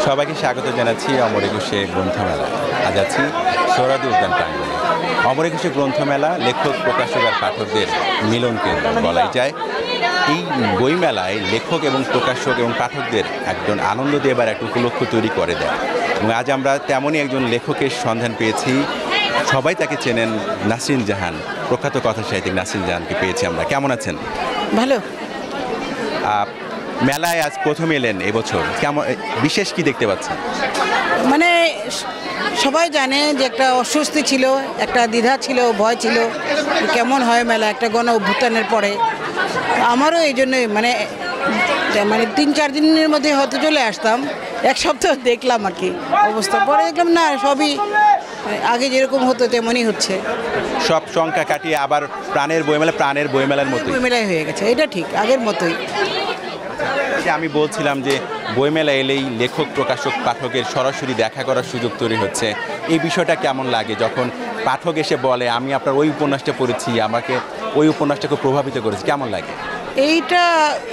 সবাইকে স্বাগত জানাচ্ছি অমর একুশে গ্রন্থমেলা। আজ আছি সোহরাওয়ার্দী উদ্যান প্রাঙ্গণে। অমর একুশে গ্রন্থমেলা লেখক, প্রকাশক আর পাঠকদের মিলন কেন্দ্র বলাই যায়। এই বইমেলায় লেখক এবং প্রকাশক এবং পাঠকদের একজন আনন্দ দেবার একটা উপলক্ষ তৈরি করে দেয়। এবং আজ আমরা তেমনই একজন লেখকের সন্ধান পেয়েছি। সবাই তাকে চেনেন, নাসরিন জাহান, প্রখ্যাত কথা সাহিত্যিক নাসরিন জাহানকে পেয়েছি আমরা। কেমন আছেন? ভালো। মেলায় আজ প্রথম এলেন এবছর, কেমন বিশেষ কি দেখতে পাচ্ছেন? মানে সবাই জানে যে একটা অস্বস্তি ছিল, একটা দ্বিধা ছিল, ভয় ছিল, কেমন হয় মেলা একটা গণ অভ্যুত্থানের পরে। আমারও এই জন্যই মানে 3-4 দিনের মধ্যে হয়তো চলে আসতাম, এক সপ্তাহ দেখলাম আর কি অবস্থা। পরে দেখলাম না, সবই আগে যেরকম হতো তেমনই হচ্ছে। সব সংখ্যা কাটিয়ে আবার প্রাণের বইমেলার মতো বইমেলায় হয়ে গেছে, এটা ঠিক আগের মতোই। আমি বলছিলাম যে বইমেলা এলেই লেখক, প্রকাশক, পাঠকের সরাসরি দেখা করার সুযোগ তৈরি হচ্ছে। এই বিষয়টা কেমন লাগে যখন পাঠক এসে বলে আমি আপনার ওই উপন্যাসটা পড়েছি, আমাকে ওই উপন্যাসটা খুব প্রভাবিত করেছে, কেমন লাগে?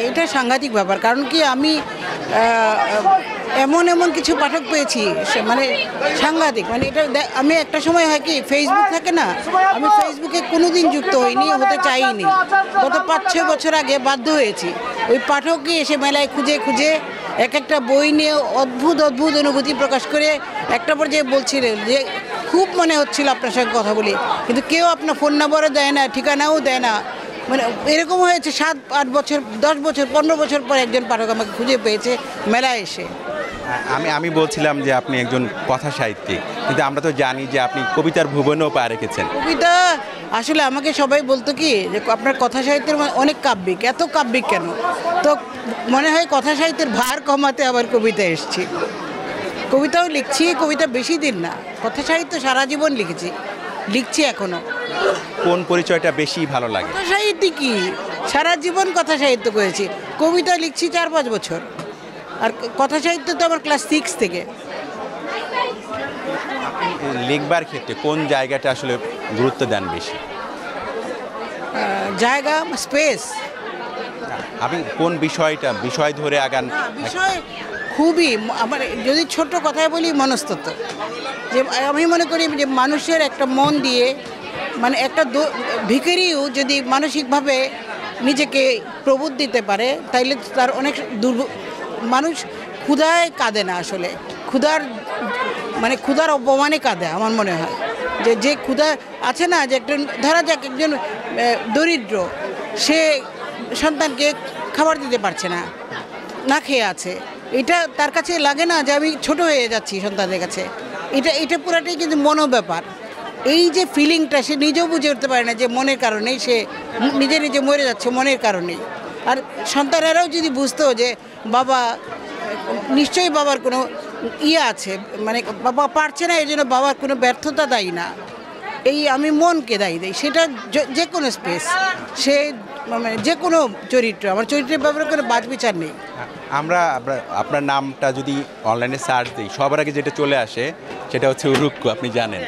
এইটা সাংঘাতিক ব্যাপার। কারণ কি আমি এমন কিছু পাঠক পেয়েছি, মানে সাংঘাতিক। মানে এটা আমি একটা সময় হয় কি ফেসবুক থাকে না, আমি ফেসবুকে কোনোদিন যুক্ত হইনি, হতে চাইনি। গত 5-6 বছর আগে বাধ্য হয়েছি। ওই পাঠককে এসে মেলায় খুঁজে এক একটা বই নিয়ে অদ্ভুত অনুভূতি প্রকাশ করে একটা পর্যায়ে বলছিলেন যে খুব মনে হচ্ছিল আপনার সঙ্গে কথা বলি, কিন্তু কেউ আপনার ফোন নাম্বারও দেয় না, ঠিকানাও দেয় না। মানে এরকম হয়েছে 7-8 বছর, 10 বছর, 15 বছর পর একজন পাঠক আমাকে খুঁজে পেয়েছে মেলায় এসে। আমি বলছিলাম যে আপনি একজন কথা সাহিত্যিক, কিন্তু আমরা তো জানি যে আপনি কবিতার ভুবনেও পা রেখেছেন। কবিতা আসলে আমাকে সবাই বলতো কি যে আপনার কথা সাহিত্যের অনেক কাব্যিক, এত কাব্যিক কেন? তো মনে হয় কথা সাহিত্যের ভার কমাতে আবার কবিতা এসেছি। কবিতাও লিখছি, কবিতা বেশি দিন না, কথা সাহিত্য সারা জীবন লিখছি এখনো। কোন পরিচয়টা বেশি ভালো লাগে? কথা সাহিত্যিকই, সারা জীবন কথা সাহিত্য করেছি। কবিতা লিখছি 4-5 বছর, আর কথা সাহিত্য তো আমার ক্লাস 6 থেকে। লিখবার ক্ষেত্রে কোন জায়গাটা আসলে গুরুত্ব দেন বেশি? জায়গা, স্পেস। আপনি কোন বিষয় ধরে আগান? বিষয় খুবই আমার, যদি ছোট কথায় বলি, মনস্তত্ত্ব। যে আমি মনে করি যে মানুষের একটা মন দিয়ে, মানে একটা ভিখারিও যদি মানসিকভাবে নিজেকে প্রবোধ দিতে পারে, তাইলে তার অনেক মানুষ ক্ষুধায় কাঁদে না আসলে, ক্ষুধার অপমানে কাঁদে আমার মনে হয়। যে ক্ষুধা আছে না, যে একটা ধরা যাক একজন দরিদ্র, সে সন্তানকে খাবার দিতে পারছে না, না খেয়ে আছে, এটা তার কাছে লাগে না যে আমি ছোট হয়ে যাচ্ছি সন্তানের কাছে? এটা পুরাটাই কিন্তু ব্যাপার। এই যে ফিলিংটা সে নিজেও বুঝে উঠতে পারে না যে মনের কারণেই সে নিজে মরে যাচ্ছে, মনের কারণেই। আর সন্তানেরাও যদি বুঝতো যে বাবা নিশ্চয়ই বাবার কোনো আছে, মানে বাবা পারছে না, এই জন্য বাবার কোনো ব্যর্থতা দায়ী না, এই আমি মনকে দায়ী দিই। সেটা যে কোনো স্পেস, সে মানে যে কোনো চরিত্র, আমার চরিত্রের ব্যাপারে কোনো বাদ বিচার নেই। আমরা আপনার নামটা যদি অনলাইনে সার্চ দিই, সবার আগে যেটা চলে আসে সেটা হচ্ছে উরুক্কু, আপনি জানেন।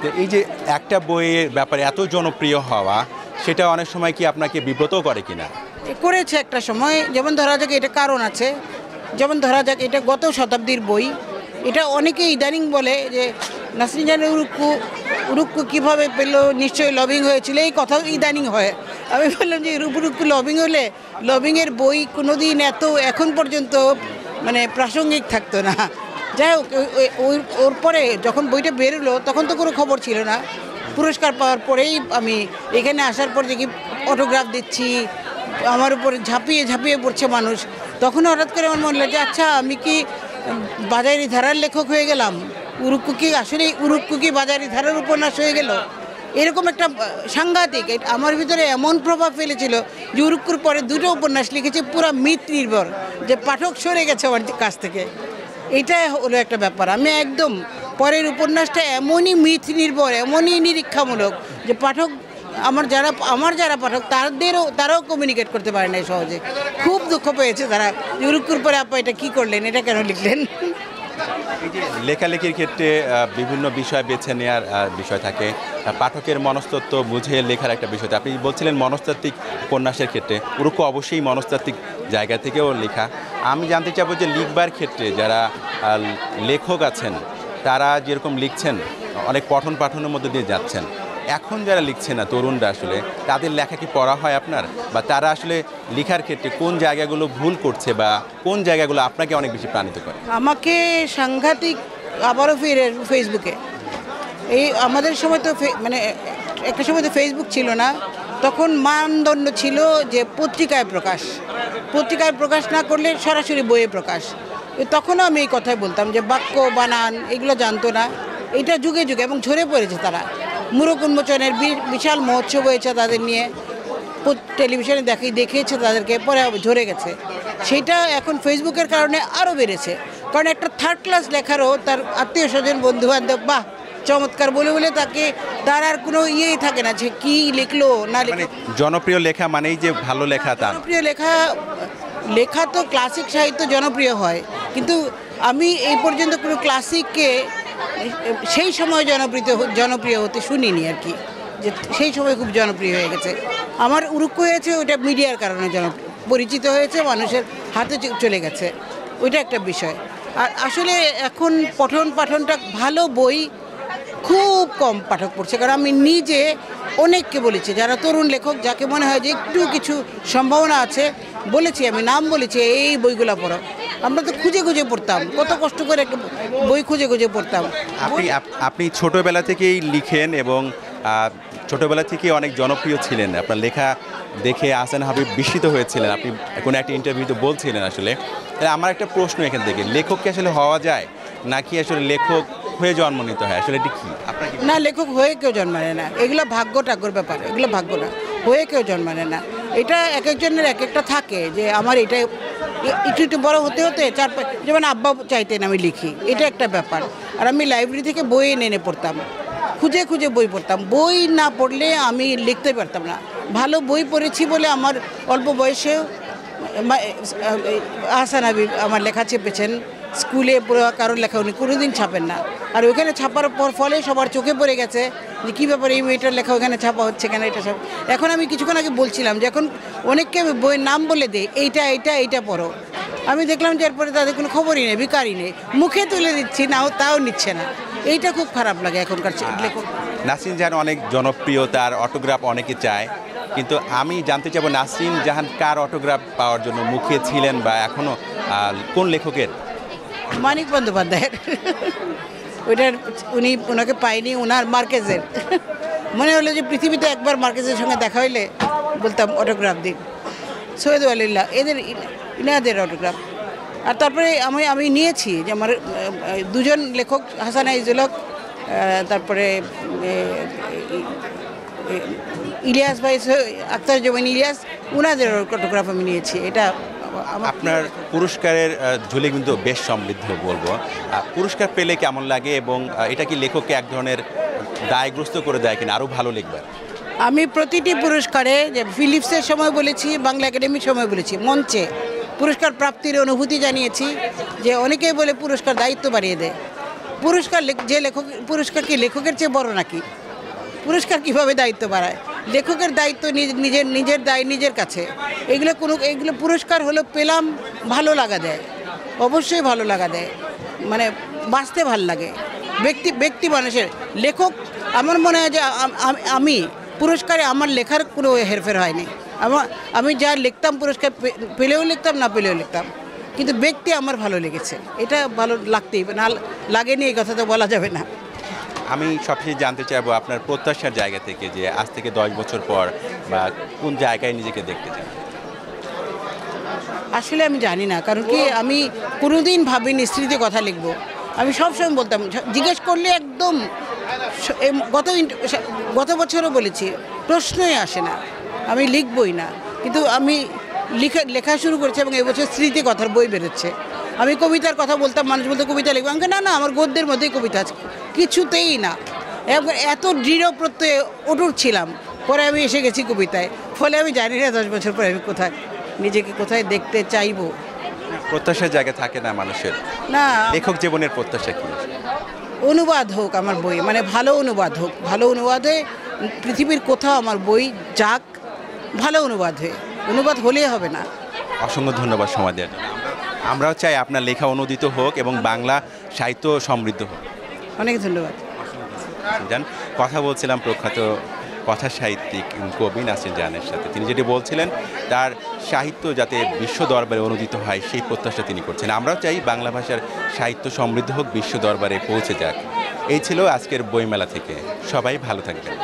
তো এই যে একটা বইয়ের ব্যাপারে এত জনপ্রিয় হওয়া, সেটা অনেক সময় কি আপনাকে বিব্রতও করে কিনা? করেছে একটা সময়। যেমন ধরা যাক, এটা কারণ আছে, যেমন ধরা যাক এটা গত শতাব্দীর বই, এটা অনেকে ইদানিং বলে যে নাসরিন জাহানের উরুক্কু কীভাবে পেল, নিশ্চয়ই লবিং হয়েছিল, এই কথাও ইদানিং হয়। আমি বললাম যে উরুক্কু লবিং হলে লবিংয়ের বই কোনো দিন এত এখন পর্যন্ত মানে প্রাসঙ্গিক থাকতো না। যাই হোক, ওর পরে যখন বইটা বেরোলো তখন তো কোনো খবর ছিল না। পুরস্কার পাওয়ার পরেই আমি এখানে আসার পর দেখি অটোগ্রাফ দিচ্ছি, আমার উপরে ঝাঁপিয়ে পড়ছে মানুষ। তখন হঠাৎ করে আমার মনে হলো যে আচ্ছা, আমি কি বাজারি ধারার লেখক হয়ে গেলাম? উরুক্কু কি বাজারি ধারার উপন্যাস হয়ে গেল? এরকম একটা সাংঘাতিক আমার ভিতরে এমন প্রভাব ফেলেছিল যে উরুক্কুর পরে 2টো উপন্যাস লিখেছে পুরা মিথ নির্ভর, যে পাঠক সরে গেছে আমার কাছ থেকে। এইটাই হলো একটা ব্যাপার। আমি একদম পরের উপন্যাসটা এমনই মিথ নির্ভর, এমনই নিরীক্ষামূলক যে পাঠক, আমার যারা পাঠক তারাও কমিউনিকেট করতে পারে না সহজে। খুব দুঃখ পেয়েছে তারা, উরুক্কুর পরে আপা এটা কী করলেন, এটা কেন লিখলেন? লেখালেখির ক্ষেত্রে বিভিন্ন বিষয় বেছে নেওয়ার বিষয় থাকে, পাঠকের মনস্তত্ত্ব বুঝে লেখার একটা বিষয়। আপনি বলছিলেন মনস্তাত্ত্বিক উপন্যাসের ক্ষেত্রে উরুক্কু অবশ্যই মনস্তাত্ত্বিক জায়গা থেকেও লেখা। আমি জানতে চাবো যে লিখবার ক্ষেত্রে যারা লেখক আছেন তারা যেরকম লিখছেন অনেক পঠন পাঠনের মধ্যে দিয়ে যাচ্ছেন, এখন যারা লিখছে না তরুণরা আসলে তাদের লেখা কি পড়া হয় আপনার, বা তারা আসলে লেখার ক্ষেত্রে কোন জায়গাগুলো ভুল করছে বা কোন জায়গাগুলো আপনাকে অনেক বেশি প্রাণিত করে? আমাকে সাংঘাতিক আবারও ফিরে ফেসবুকে, এই আমাদের সময় তো মানে একটা সময় তো ফেসবুক ছিল না, তখন মানদণ্ড ছিল যে পত্রিকায় প্রকাশ না করলে সরাসরি বইয়ে প্রকাশ। তখনও আমি এই কথাই বলতাম যে বাক্য বানান এগুলো জানতো না, এটা যুগে যুগে এবং ঝরে পড়েছে তারা। মূরক উন্মোচনের বিশাল মহোৎসব হয়েছে তাদের নিয়ে, টেলিভিশনে দেখিয়েছে তাদেরকে, পরে ঝরে গেছে। সেইটা এখন ফেসবুকের কারণে আরও বেড়েছে, কারণ একটা থার্ড ক্লাস লেখারও তার আত্মীয় স্বজন বন্ধুবান্ধব বাহ চমৎকার বলে বলে তাকে, তার আর কোনো ইয়েই থাকে না যে কী লিখলো না লিখলো। জনপ্রিয় লেখা মানেই যে ভালো লেখা তা? জনপ্রিয় লেখা তো ক্লাসিক সাহিত্য জনপ্রিয় হয়, কিন্তু আমি এই পর্যন্ত কোনো ক্লাসিককে সেই সময় জনপ্রিয় হতে শুনিনি আর কি, যে সেই সময় খুব জনপ্রিয় হয়ে গেছে। আমার উরুক্কু হয়েছে ওইটা মিডিয়ার কারণে পরিচিত হয়েছে, মানুষের হাতে চলে গেছে, ওইটা একটা বিষয়। আর আসলে এখন পাঠনটা ভালো বই খুব কম পাঠক পড়ছে, কারণ আমি নিজে অনেককে বলেছি যারা তরুণ লেখক, যাকে মনে হয় যে একটু কিছু সম্ভাবনা আছে, বলেছি, আমি নাম বলেছি এই বইগুলো পড়ো। আমরা তো খুঁজে পড়তাম, কত কষ্ট করে একটা বই খুঁজে পড়তাম। আপনি ছোটবেলা থেকেই লিখেন এবং ছোটবেলা থেকেই অনেক জনপ্রিয় ছিলেন, আপনার লেখা দেখে আহসান হাবিব বিস্মিত হয়েছিলেন, আপনি কোনো একটা ইন্টারভিউতে বলছিলেন। আসলে আমার একটা প্রশ্ন এখান থেকে, লেখক কি আসলে হওয়া যায় নাকি আসলে লেখক হয়ে জন্ম নিতে হয়? আসলে এটি কি? না, লেখক হয়ে কেউ জন্ম নেয় না, এগুলো ভাগ্য টাগ্যর ব্যাপার, এগুলো ভাগ্য না, হয়ে কেউ জন্ম নেয় না। এটা এক একজনের এক একটা থাকে যে আমার এটা একটু বড় হতে যেমন আব্বা চাইতেন আমি লিখি, এটা একটা ব্যাপার। আর আমি লাইব্রেরি থেকে বই এনে পড়তাম, খুঁজে বই পড়তাম, বই না পড়লে আমি লিখতে পারতাম না। ভালো বই পড়েছি বলে আমার অল্প বয়সেও আহসান হাবিব আমার লেখা চেপেছেন, স্কুলে পুরো কারোর লেখা উনি কোনোদিন ছাপেন না, আর ওইখানে ছাপার ফলে সবার চোখে পড়ে গেছে যে কী ব্যাপারে এই বইটার লেখা ওখানে ছাপা হচ্ছে কেন, এটা সব। এখন আমি কিছুক্ষণ আগে বলছিলাম যে এখন অনেককে আমি বইয়ের নাম বলে দিই, এইটা পড়ো, আমি দেখলাম যে এরপরে তাদের কোনো খবরই নেই, বিকারই নেই, মুখে তুলে দিচ্ছি না, তাও নিচ্ছে না, এইটা খুব খারাপ লাগে এখনকার লেখক। নাসরিন জাহান অনেক জনপ্রিয়, তার অটোগ্রাফ অনেকে চায়, কিন্তু আমি জানতে চাবো নাসরিন জাহান কার অটোগ্রাফ পাওয়ার জন্য মুখে ছিলেন, বা এখনও কোন লেখকের? মানিক বন্দ্যোপাধ্যায়ের, ওনাকে পাইনি, ওনার মার্কেজের। মনে হলো যে পৃথিবীতে একবার মার্কেজের সঙ্গে দেখা হইলে বলতাম অটোগ্রাফ দিন, সৈয়দ আলিল্লাহ ইনাদের অটোগ্রাফ। আর তারপরে আমি নিয়েছি যে আমার দুজন লেখক, হাসান আইজুল হক, তারপরে ইলিয়াস ভাই, আক্তার জমিন ইলিয়াস, ওনাদের অটোগ্রাফ আমি নিয়েছি। এটা আপনার পুরস্কারের ঝুলি কিন্তু বেশ সমৃদ্ধ বলবো। পুরস্কার পেলে কেমন লাগে এবং এটা কি লেখককে এক ধরনের দায়গ্রস্ত করে দেয় কিনা আরও ভালো লিখবার? আমি প্রতিটি পুরস্কারে, যে ফিলিপসের সময় বলেছি, বাংলা একাডেমির সময় বলেছি, মঞ্চে পুরস্কার প্রাপ্তির অনুভূতি জানিয়েছি যে অনেকেই বলে পুরস্কার দায়িত্ব বাড়িয়ে দেয়। পুরস্কার কি লেখকের চেয়ে বড় নাকি? পুরস্কার কিভাবে দায়িত্ব বাড়ায়? লেখকের দায়িত্ব নিজের দায় নিজের কাছে। এগুলো পুরস্কার হলো পেলাম, ভালো লাগা দেয়, অবশ্যই ভালো লাগা দেয়, মানে বাঁচতে ভাল লাগে। ব্যক্তি মানুষের লেখক, আমার মনে হয় যে আমি পুরস্কারে আমার লেখার কোনো হেরফের হয়নি। আমি যা লিখতাম পুরস্কার পেলেও লিখতাম, না পেলেও লিখতাম, কিন্তু ব্যক্তি আমার ভালো লেগেছে, এটা ভালো লাগতেই না, লাগেনি এই কথা তো বলা যাবে না। আমি সবচেয়ে জানতে চাইবো আপনার প্রত্যাশার জায়গা থেকে, যে আজ থেকে 10 বছর পর বা কোন জায়গায় নিজেকে দেখতে চান? আসলে আমি জানি না, কারণ কি আমি কোনোদিন ভাবিনি স্মৃতি কথা লিখব। আমি সবসময় বলতাম, জিজ্ঞেস করলে একদম, গত বছরও বলেছি, প্রশ্নই আসে না, আমি লিখবই না। কিন্তু আমি লেখা শুরু করেছি এবং এবছর স্মৃতি কথার বই বেরোচ্ছে। আমি কবিতার কথা বলতাম, মানুষ বলতে কবিতা লিখবো, আমাকে না আমার গদ্যের মধ্যেই কবিতা আছে, কিছুতেই না। এত দৃঢ় প্রত্যয়ে অটুট ছিলাম, পরে আমি এসে গেছি কবিতায়। ফলে আমি জানি না 10 বছর পরে আমি নিজেকে কোথায় দেখতে চাইবো। প্রত্যাশার জায়গা থাকে না মানুষের, না লেখক জীবনের প্রত্যাশা কি? অনুবাদ হোক আমার বই, মানে ভালো অনুবাদ হোক, ভালো অনুবাদে পৃথিবীর কোথাও আমার বই যাক, ভালো অনুবাদ হয়ে, অনুবাদ হলেই হবে না, অসংখ্য ধন্যবাদ সময় দেওয়ার জন্য। আমরাও চাই আপনার লেখা অনুদিত হোক এবং বাংলা সাহিত্য সমৃদ্ধ হোক। অনেক ধন্যবাদ। জান, কথা বলছিলাম প্রখ্যাত কথা সাহিত্যিক কবি নাসরিন জাহানের সাথে। তিনি যেটি বলছিলেন তার সাহিত্য যাতে বিশ্ব দরবারে অনুদিত হয় সেই প্রত্যাশা তিনি করছেন। আমরাও চাই বাংলা ভাষার সাহিত্য সমৃদ্ধ হোক, বিশ্ব দরবারে পৌঁছে যাক। এই ছিল আজকের বইমেলা থেকে। সবাই ভালো থাকবেন।